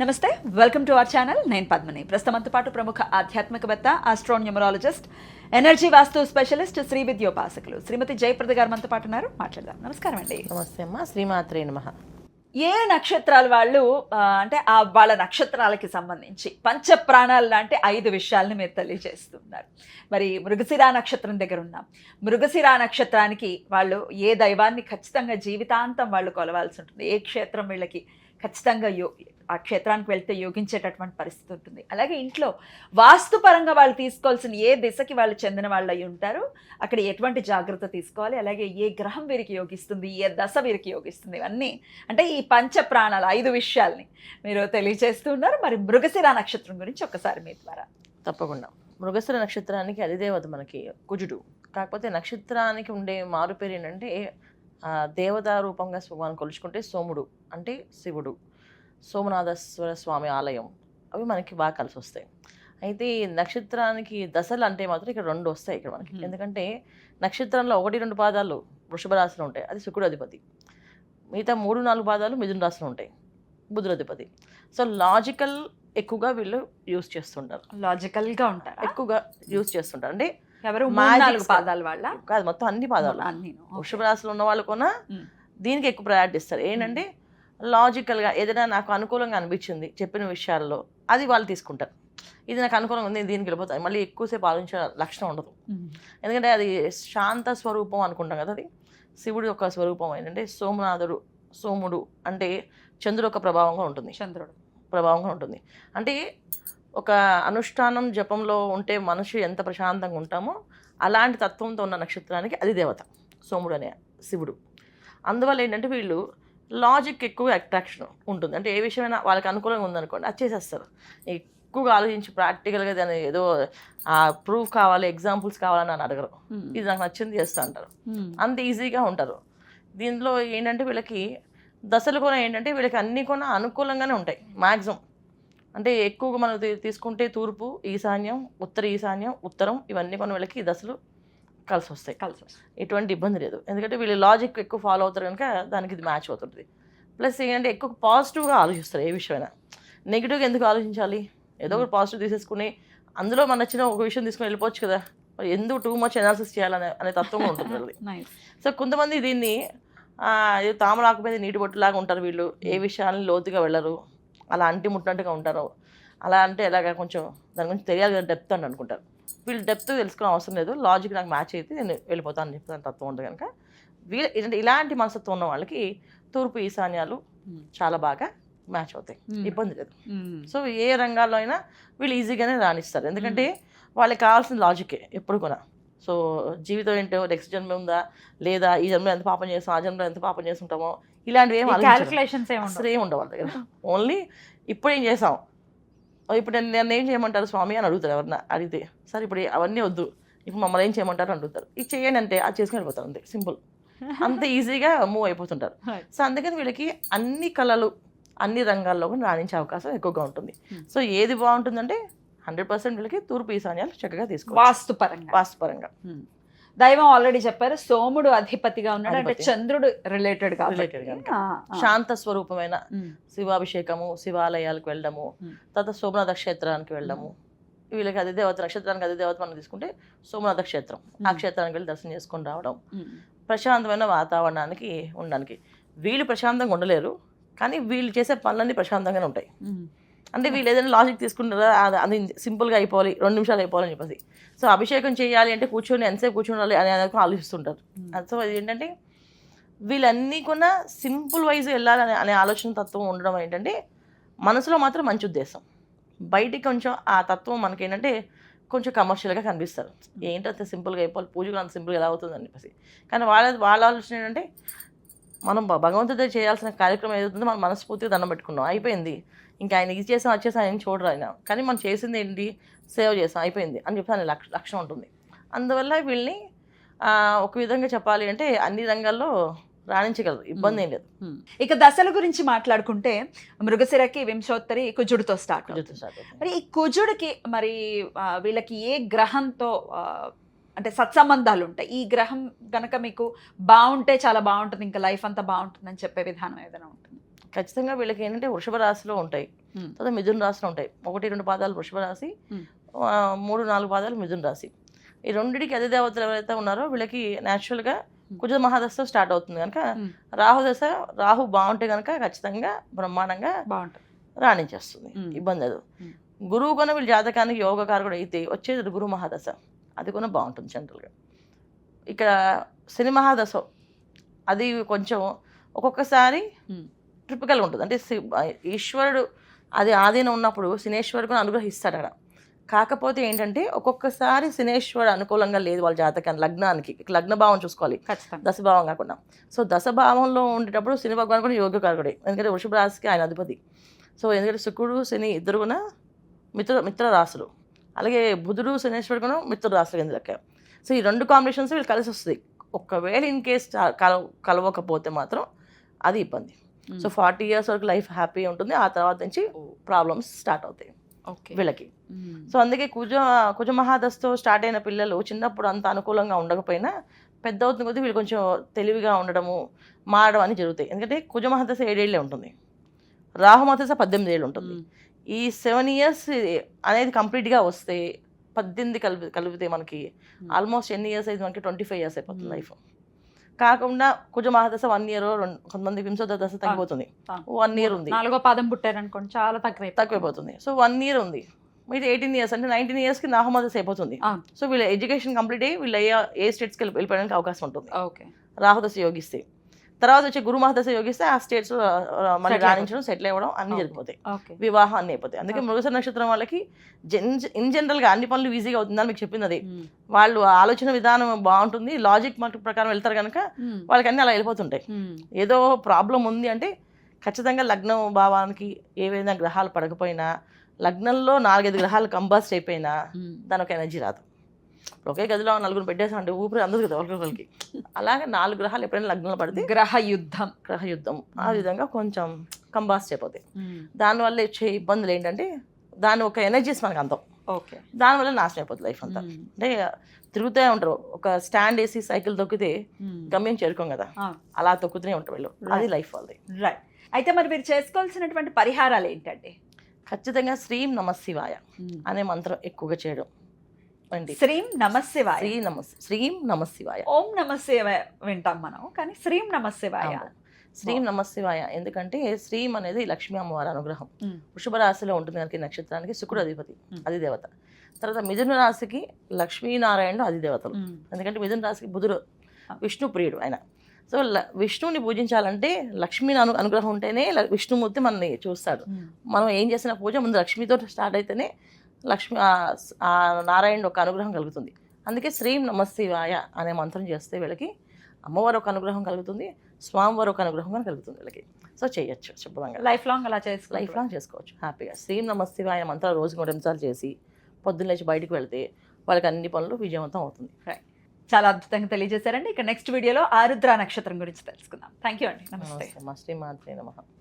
నమస్తే, welcome to our channel. నేను పద్మని. ప్రస్తుతంతో పాటు ప్రముఖ ఆధ్యాత్మికవేత్త, ఆస్ట్రోన్యూమరాలజిస్ట్, ఎనర్జీ వాస్తు స్పెషలిస్ట్, శ్రీ విద్యోపాసకులు శ్రీమతి జయప్రద గారు మనతో పాటు ఉన్నారు. మాట్లాడదాం. నమస్కారం అండి. నమస్తే అమ్మా. శ్రీమాత్రే నమః. ఏ నక్షత్రాల వాళ్ళు అంటే వాళ్ళ నక్షత్రాలకి సంబంధించి పంచ ప్రాణాలు లాంటి 5 విషయాలను మీరు తెలియజేస్తున్నారు. మరి మృగశిరా నక్షత్రం దగ్గర ఉన్నాం. మృగశిరా నక్షత్రానికి వాళ్ళు ఏ దైవాన్ని ఖచ్చితంగా జీవితాంతం వాళ్ళు కొలవాల్సి ఉంటుంది, ఏ క్షేత్రం వీళ్ళకి ఖచ్చితంగా ఆ క్షేత్రానికి వెళ్తే యోగించేటటువంటి పరిస్థితి ఉంటుంది. అలాగే ఇంట్లో వాస్తుపరంగా వాళ్ళు తీసుకోవాల్సిన ఏ దిశకి వాళ్ళు చెందిన వాళ్ళు అయి ఉంటారు, అక్కడ ఎటువంటి జాగ్రత్త తీసుకోవాలి, అలాగే ఏ గ్రహం వీరికి యోగిస్తుంది, ఏ దశ వీరికి యోగిస్తుంది, ఇవన్నీ అంటే ఈ పంచ ప్రాణాలు 5 విషయాల్ని మీరు తెలియజేస్తున్నారు. మరి మృగశిరా నక్షత్రం గురించి ఒక్కసారి మీ ద్వారా. తప్పకుండా. మృగశిర నక్షత్రానికి అధిదేవత మనకి కుజుడు. కాకపోతే నక్షత్రానికి ఉండే మారు పేరు ఏంటంటే దేవతా రూపంగా మనం కొలుచుకుంటే సోముడు అంటే శివుడు, సోమనాథేశ్వర స్వామి ఆలయం, అవి మనకి బాగా కలిసి వస్తాయి. అయితే ఈ నక్షత్రానికి దశలు అంటే మాత్రం ఇక్కడ 2 వస్తాయి ఇక్కడ మనకి. ఎందుకంటే నక్షత్రంలో 1-2 పాదాలు వృషభ రాశిలో ఉంటాయి, అది శుక్రుడు అధిపతి. మిగతా 3-4 పాదాలు మిథున రాశిలో ఉంటాయి, బుధుడు అధిపతి. సో లాజికల్ ఎక్కువగా వీళ్ళు యూజ్ చేస్తుంటారు, లాజికల్గా ఉంటారు, ఎక్కువగా యూజ్ చేస్తుంటారు. అంటే ఎవరు 3-4 పాదాల వాళ్ళ కాదు, మొత్తం అన్ని పాదాలు. వృషభ రాశిలో ఉన్న వాళ్ళు కూడా దీనికి ఎక్కువ ప్రయారిటీ ఇస్తారు. ఏంటంటే లాజికల్గా ఏదైనా నాకు అనుకూలంగా అనిపించింది చెప్పిన విషయాల్లో అది వాళ్ళు తీసుకుంటారు. ఇది నాకు అనుకూలంగా ఉంది, దీనికి వెళ్ళిపోతాయి. మళ్ళీ ఎక్కువసేపు ఆలోచించే లక్షణం ఉండదు. ఎందుకంటే అది శాంత స్వరూపం అనుకుంటాం కదా. అది శివుడి యొక్క స్వరూపం ఏంటంటే సోమనాథుడు, సోముడు అంటే చంద్రుడు యొక్క ప్రభావంగా ఉంటుంది. చంద్రుడు ప్రభావంగా ఉంటుంది అంటే ఒక అనుష్ఠానం జపంలో ఉంటే మనిషి ఎంత ప్రశాంతంగా ఉంటామో అలాంటి తత్వంతో ఉన్న నక్షత్రానికి అది దేవత సోముడు అనే శివుడు. అందువల్ల ఏంటంటే వీళ్ళు లాజిక్ ఎక్కువ అట్రాక్షన్ ఉంటుంది. అంటే ఏ విషయమైనా వాళ్ళకి అనుకూలంగా ఉందనుకోండి అది చేసేస్తారు. ఎక్కువగా ఆలోచించి ప్రాక్టికల్గా దాన్ని ఏదో ప్రూఫ్ కావాలి, ఎగ్జాంపుల్స్ కావాలని అని అడగరు. ఇది నాకు నచ్చింది చేస్తా అంటారు, అంత ఈజీగా ఉంటారు. దీనిలో ఏంటంటే వీళ్ళకి దశలు కూడా ఏంటంటే వీళ్ళకి అన్నీ కూడా అనుకూలంగానే ఉంటాయి మ్యాక్సిమం. అంటే ఎక్కువగా మనం తీసుకుంటే తూర్పు, ఈశాన్యం, ఉత్తర ఈశాన్యం, ఉత్తరం, ఇవన్నీ కొన్ని వీళ్ళకి దశలు కలిసి వస్తాయి. ఎటువంటి ఇబ్బంది లేదు. ఎందుకంటే వీళ్ళు లాజిక్ ఎక్కువ ఫాలో అవుతారు కనుక దానికి ఇది మ్యాచ్ అవుతుంది. ప్లస్ ఏంటంటే ఎక్కువ పాజిటివ్గా ఆలోచిస్తారు. ఏ విషయమైనా నెగిటివ్గా ఎందుకు ఆలోచించాలి, ఏదో ఒకటి పాజిటివ్ తీసేసుకుని అందులో మన నచ్చిన ఒక విషయం తీసుకుని వెళ్ళిపోవచ్చు కదా, ఎందుకు టూ మచ్ అనాలిసిస్ చేయాలనే తత్వం ఉంటుంది అది. సో కొంతమంది దీన్ని తామరాకు మీద నీటి బొట్టులాగా ఉంటారు వీళ్ళు. ఏ విషయాన్ని లోతుగా వెళ్ళరు, అలా అంటి ముట్టినట్టుగా ఉంటారు. అలా అంటే ఎలాగ కొంచెం దాని గురించి తెలియాలి కదా, డెప్త్ అని అనుకుంటారు. వీళ్ళు డెప్త్ తెలుసుకునే అవసరం లేదు, లాజిక్ నాకు మ్యాచ్ అయితే నేను వెళ్ళిపోతాను అని చెప్తాను తత్వం ఉంటుంది కనుక. వీళ్ళు ఇలాంటి మనస్తత్వం ఉన్న వాళ్ళకి తూర్పు ఈశాన్యాలు చాలా బాగా మ్యాచ్ అవుతాయి, ఇబ్బంది లేదు. సో ఏ రంగాల్లో అయినా వీళ్ళు ఈజీగానే రాణిస్తారు. ఎందుకంటే వాళ్ళకి కావాల్సిన లాజికే ఎప్పుడు కూడా. సో జీవితం ఏంటో, నెక్స్ట్ జన్మ ఉందా లేదా, ఈ జన్మలో ఎంత పాపం చేస్తాం, ఆ జన్మలో ఎంత పాపం చేస్తుంటామో, ఇలాంటివి అసలు ఏమి ఉండవు వాళ్ళ దగ్గర. ఓన్లీ ఇప్పుడు ఏం చేసాం, ఇప్పుడు నన్ను ఏం చేయమంటారు స్వామి అని అడుగుతారు. ఎవరన్నా అడిగితే సరే ఇప్పుడు అవన్నీ వద్దు, ఇప్పుడు మమ్మల్ని ఏం చేయమంటారు అడుగుతారు. ఇది చేయండి అంటే అది చేసుకుని వెళ్ళిపోతారు, అంతే సింపుల్. అంత ఈజీగా మూవ్ అయిపోతుంటారు. సో అందుకని వీళ్ళకి అన్ని కళలు అన్ని రంగాల్లో కూడా రాణించే అవకాశం ఎక్కువగా ఉంటుంది. సో ఏది బాగుంటుందంటే 100% వీళ్ళకి తూర్పు ఈశాన్యాలు చక్కగా తీసుకోవాలి వాస్తుపరంగా. దైవం ఆల్రెడీ చెప్పారు, సోముడు అధిపతిగా ఉన్నాడు అంటే చంద్రుడు రిలేటెడ్ శాంత స్వరూపమైన శివాభిషేకము, శివాలయాలకు వెళ్ళడము, తర్వాత సోమనాథ క్షేత్రానికి వెళ్ళడము. వీళ్ళకి అదే దేవత, నక్షత్రానికి అదే దేవత మనం తీసుకుంటే సోమనాథ క్షేత్రం, ఆ క్షేత్రానికి వెళ్ళి దర్శనం చేసుకొని రావడం, ప్రశాంతమైన వాతావరణానికి ఉండడానికి. వీళ్ళు ప్రశాంతంగా ఉండలేరు కానీ వీళ్ళు చేసే పనులన్నీ ప్రశాంతంగానే ఉంటాయి. అంటే వీళ్ళు ఏదైనా లాజిక్ తీసుకుంటారా, అది సింపుల్గా అయిపోవాలి, 2 నిమిషాలు అయిపోవాలని చెప్పేసి. సో అభిషేకం చేయాలి అంటే కూర్చొని ఎంతసేపు కూర్చోవాలి అని ఆలోచిస్తుంటారు. సో అది ఏంటంటే వీళ్ళన్నీ కూడా సింపుల్ వైజ్ వెళ్ళాలి అనే ఆలోచన తత్వం ఉండడం ఏంటంటే మనసులో మాత్రం మంచి ఉద్దేశం, బయటికి కొంచెం ఆ తత్వం మనకి ఏంటంటే కొంచెం కమర్షియల్గా కనిపిస్తారు. ఏంటంటే సింపుల్గా అయిపోవాలి, పూజ కూడా అంత సింపుల్గా ఎలా అవుతుందని చెప్పేసి. కానీ వాళ్ళ ఆలోచన ఏంటంటే మనం భగవంతుడితో చేయాల్సిన కార్యక్రమం ఏదవుతుందో మనం మనస్ఫూర్తిగా దండం పెట్టుకున్నాం, అయిపోయింది, ఇంకా ఆయన ఇది చేసాం అది చేసాం ఆయన చూడరు ఆయన, కానీ మనం చేసింది ఏంటి, సేవ చేసాం అయిపోయింది అని చెప్పి ఆయన లక్ష్యం ఉంటుంది. అందువల్ల వీళ్ళని ఒక విధంగా చెప్పాలి అంటే అన్ని రంగాల్లో రాణించగలరు, ఇబ్బంది ఏం లేదు. ఇక దశల గురించి మాట్లాడుకుంటే మృగశిరకి వింశోత్తరి కుజుడితో స్టార్ట్. మరి ఈ కుజుడికి మరి వీళ్ళకి ఏ గ్రహంతో అంటే సత్సంబంధాలు ఉంటాయి, ఈ గ్రహం గనక మీకు బాగుంటే చాలా బాగుంటుంది, ఇంకా లైఫ్ అంతా బాగుంటుందని చెప్పే విధానం ఏదైనా ఉంటుంది? ఖచ్చితంగా వీళ్ళకి ఏంటంటే వృషభ రాశిలో ఉంటాయి. తర్వాత మిథున రాశిలో ఉంటాయి. 1-2 పాదాలు వృషభ రాశి, 3-4 పాదాలు మిథున రాశి. ఈ రెండింటికి అధిదేవతలు ఎవరైతే ఉన్నారో వీళ్ళకి న్యాచురల్గా కుజ మహాదశ స్టార్ట్ అవుతుంది కనుక రాహు బాగుంటే కనుక ఖచ్చితంగా బ్రహ్మాండంగా బాగుంటుంది, రాణించేస్తుంది, ఇబ్బంది లేదు. గురువు కొన వీళ్ళ జాతకానికి యోగకారకుడు అయితే వచ్చేది గురు మహాదశ, అది కూడా బాగుంటుంది జనరల్గా. ఇక్కడ శని మహాదశ అది కొంచెం ఒక్కొక్కసారి ట్రిపికల్గా ఉంటుంది. అంటే ఈశ్వరుడు అది ఆధీనం ఉన్నప్పుడు శనేశ్వరుడు అనుగ్రహిస్తాడు అక్కడ. కాకపోతే ఏంటంటే ఒక్కొక్కసారి శనేశ్వరుడు అనుకూలంగా లేదు వాళ్ళ జాతకాన్ని, లగ్నానికి లగ్న భావం చూసుకోవాలి, దశభావం కాకుండా. సో దశభావంలో ఉండేటప్పుడు శని భగవాన్ కూడా యోగకారకుడే, ఎందుకంటే వృషభ రాశికి ఆయన అధిపతి. సో ఎందుకంటే శుక్రుడు శని ఇద్దరు కూడా మిత్ర రాశులు, అలాగే బుధుడు శనేశ్వరుడు కూడా మిత్ర రాశులు కింద లెక్క. సో ఈ 2 కాంబినేషన్స్ వీళ్ళు కలిసి వస్తుంది. ఒకవేళ ఇన్ కేస్ కలవకపోతే మాత్రం అది ఇబ్బంది. సో 40 years వరకు లైఫ్ హ్యాపీ ఉంటుంది, ఆ తర్వాత నుంచి ప్రాబ్లమ్స్ స్టార్ట్ అవుతాయి వీళ్ళకి. సో అందుకే కుజ మహాదశతో స్టార్ట్ అయిన పిల్లలు చిన్నప్పుడు అంత అనుకూలంగా ఉండకపోయినా పెద్ద అవుతున్న కొద్దీ వీళ్ళు కొంచెం తెలివిగా ఉండడము, మారడం అని జరుగుతాయి. ఎందుకంటే కుజ మహాదశ 7 ఏళ్ళే ఉంటుంది, రాహు మహాదశ 18 ఏళ్ళు ఉంటుంది. ఈ 7 years అనేది కంప్లీట్గా వస్తే 18 కలిపితే మనకి ఆల్మోస్ట్ ఎన్ని ఇయర్స్ అయితే మనకి 25 years అయిపోతుంది లైఫ్. కాకుండా కుజ మహాదశ 1 year, కొంతమంది వింశోద దశ తగ్గిపోతుంది, 1 year ఉంది, 4వ పాదం పుట్టారనుకోండి చాలా తక్కువైపోతుంది. సో 1 year ఉంది, మీది 18 years అంటే 19 yearsకి నాహమదశ అయిపోతుంది. సో వీళ్ళ ఎడ్యుకేషన్ కంప్లీట్ అయ్యి వీళ్ళు ఏ స్టేట్స్కి వెళ్ళిపోయడానికి అవకాశం ఉంటుంది రాహుదశ యోగిస్తే. తర్వాత వచ్చి గురు మహాదశ యోగిస్తే ఆ స్టేట్స్ మళ్ళీ రాణించడం, సెటిల్ అవ్వడం అన్ని జరిగిపోతాయి, వివాహం అన్ని అయిపోతాయి. అందుకే మృగశిర నక్షత్రం వాళ్ళకి ఇన్ జనరల్గా అన్ని పనులు ఈజీగా అవుతుందని మీకు చెప్పింది అది. వాళ్ళు ఆలోచన విధానం బాగుంటుంది, లాజిక్ ప్రకారం వెళ్తారు కనుక వాళ్ళకి అన్ని అలా వెళ్ళిపోతుంటాయి. ఏదో ప్రాబ్లం ఉంది అంటే ఖచ్చితంగా లగ్నం భావానికి ఏవైనా గ్రహాలు పడకపోయినా, లగ్నంలో 4-5 గ్రహాలు కంబస్ట్ అయిపోయినా దాని ఒక ఎనర్జీ రాదు. ఒకే గదిలో 4 పెట్టేసామంటే ఊపిరి అందదు కదా ఒకరికి. అలాగే 4 గ్రహాలు ఎప్పుడైనా లగ్నంలో పడితే గ్రహ యుద్ధం ఆ విధంగా కొంచెం కంబాస్ట్ అయిపోతాయి. దానివల్ల వచ్చే ఇబ్బందులు ఏంటంటే దాని ఒక ఎనర్జీస్ మనకు అందం, దానివల్ల నాశనం అయిపోతుంది లైఫ్ అంతా. అంటే తిరుగుతూ ఉంటారు, ఒక స్టాండ్ వేసి సైకిల్ తొక్కితే గమ్యం చేరుకోం కదా, అలా తొక్కుతూనే ఉంటారు వీళ్ళు, అది లైఫ్ వాళ్ళది. రైట్. అయితే మరి మీరు చేసుకోవాల్సినటువంటి పరిహారాలు ఏంటంటే ఖచ్చితంగా శ్రీం నమశివాయ అనే మంత్రం ఎక్కువగా చేయడం. శ్రీం నమశివాయ, శ్రీం నమశివాయ, ఓం నమశివాయ వింటాం మనం, కానీ శ్రీం నమశివాయ. శ్రీం నమశివాయ ఎందుకంటే శ్రీం అనేది లక్ష్మీ అమ్మవారి అనుగ్రహం. వృషభ రాశిలో ఉంటుంది కనుక నక్షత్రానికి శుక్రుడు అధిపతి, అధిదేవత. తర్వాత మిథున రాశికి లక్ష్మీనారాయణుడు అధిదేవతలు, ఎందుకంటే మిథున రాశికి బుధుడు విష్ణు ప్రియుడు ఆయన. సో విష్ణువుని పూజించాలంటే లక్ష్మీ అనుగ్రహం ఉంటేనే విష్ణుమూర్తి మనల్ని చూస్తాడు. మనం ఏం చేసిన పూజ ముందు లక్ష్మీతో స్టార్ట్ అయితేనే లక్ష్మి నారాయణుడు ఒక అనుగ్రహం కలుగుతుంది. అందుకే శ్రీం నమశివాయ అనే మంత్రం చేస్తే వీళ్ళకి అమ్మవారు ఒక అనుగ్రహం కలుగుతుంది, స్వామివారు ఒక అనుగ్రహం కానీ కలుగుతుంది వీళ్ళకి. సో చేయొచ్చు శుభ్రంగా, లైఫ్ లాంగ్ చేసుకోవచ్చు హ్యాపీగా. శ్రీం నమశివాయ మంత్రాలు రోజుకి 3 నిమిషాలు చేసి పొద్దున్న లేచి బయటకు వెళ్తే వాళ్ళకి అన్ని పనులు విజయవంతం అవుతుంది. చాలా అద్భుతంగా తెలియజేశారండి. ఇక నెక్స్ట్ వీడియోలో ఆరుద్ర నక్షత్రం గురించి తెలుసుకుందాం. థ్యాంక్ యూ అండి. నమస్తే. శ్రీమాత్రే నమః.